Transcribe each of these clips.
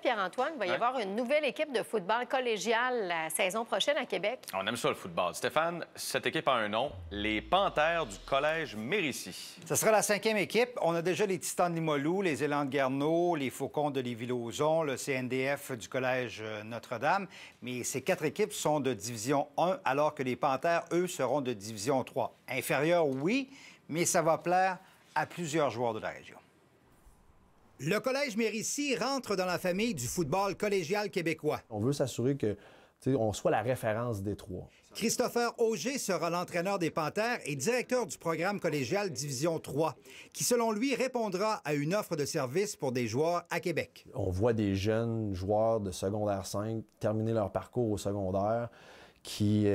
Pierre-Antoine, il va y avoir une nouvelle équipe de football collégial la saison prochaine à Québec. On aime ça, le football. Stéphane, cette équipe a un nom, les Panthères du Collège Mérisy. Ce sera la 5e équipe. On a déjà les Titans de Limoilou, les Élans de Garneau, les Faucons de Lévis-Lauzon, le CNDF du Collège Notre-Dame. Mais ces 4 équipes sont de Division 1, alors que les Panthères, eux, seront de Division 3. Inférieur, oui, mais ça va plaire à plusieurs joueurs de la région. Le Collège Mérisy rentre dans la famille du football collégial québécois. On veut s'assurer que on soit la référence des trois. Christopher Auger sera l'entraîneur des Panthères et directeur du programme collégial Division 3, qui, selon lui, répondra à une offre de service pour des joueurs à Québec. On voit des jeunes joueurs de secondaire 5 terminer leur parcours au secondaire qui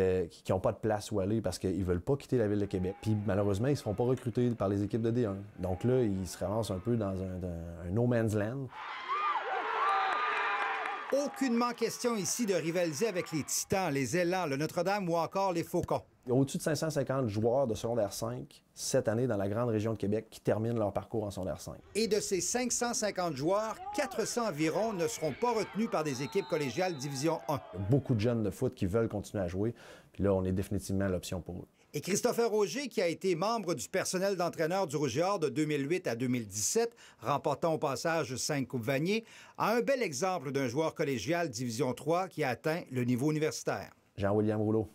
n'ont pas de place où aller parce qu'ils ne veulent pas quitter la ville de Québec. Puis malheureusement, ils ne se font pas recruter par les équipes de D1. Donc là, ils se ramassent un peu dans un no man's land. Aucunement question ici de rivaliser avec les Titans, les Élans, le Notre-Dame ou encore les Faucons. Il y a au-dessus de 550 joueurs de secondaire 5 cette année dans la grande région de Québec qui terminent leur parcours en secondaire 5. Et de ces 550 joueurs, 400 environ ne seront pas retenus par des équipes collégiales Division 1. Il y a beaucoup de jeunes de foot qui veulent continuer à jouer. Puis là, on est définitivement l'option pour eux. Et Christopher Auger, qui a été membre du personnel d'entraîneur du Rouge et Or de 2008 à 2017, remportant au passage 5 Coupes Vanier, a un bel exemple d'un joueur collégial Division 3 qui a atteint le niveau universitaire. Jean-William Rouleau.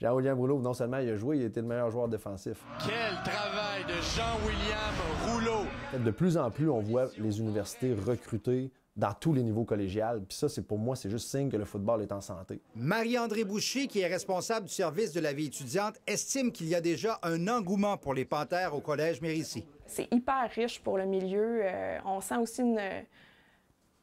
Jean-William Rouleau, non seulement il a joué, il a été le meilleur joueur défensif. Quel travail de Jean-William Rouleau! De plus en plus, on voit les universités recruter dans tous les niveaux collégiaux. Puis ça, pour moi, c'est juste signe que le football est en santé. Marie-André Boucher, qui est responsable du service de la vie étudiante, estime qu'il y a déjà un engouement pour les Panthères au Collège Mérisy. C'est hyper riche pour le milieu. On sent aussi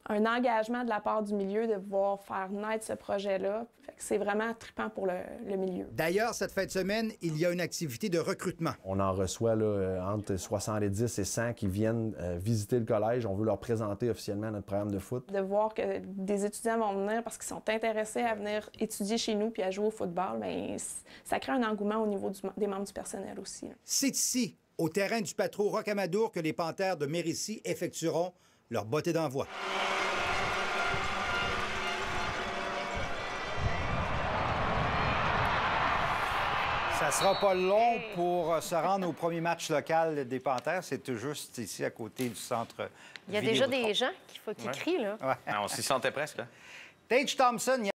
un engagement de la part du milieu de pouvoir faire naître ce projet-là. C'est vraiment trippant pour le milieu. D'ailleurs, cette fin de semaine, il y a une activité de recrutement. On en reçoit là, entre 70 et 100 qui viennent visiter le collège. On veut leur présenter officiellement notre programme de foot. De voir que des étudiants vont venir parce qu'ils sont intéressés à venir étudier chez nous puis à jouer au football, bien, ça crée un engouement au niveau des membres du personnel aussi. C'est ici, au terrain du Patro Rocamadour, que les Panthères de Mérisy effectueront leur bottée d'envoi. Ça sera pas long pour se rendre au premier match local des Panthères. C'est tout juste ici, à côté du centre. Il y a déjà des gens qui crient, là. Ouais. On s'y sentait presque. Hein? Tage Thompson,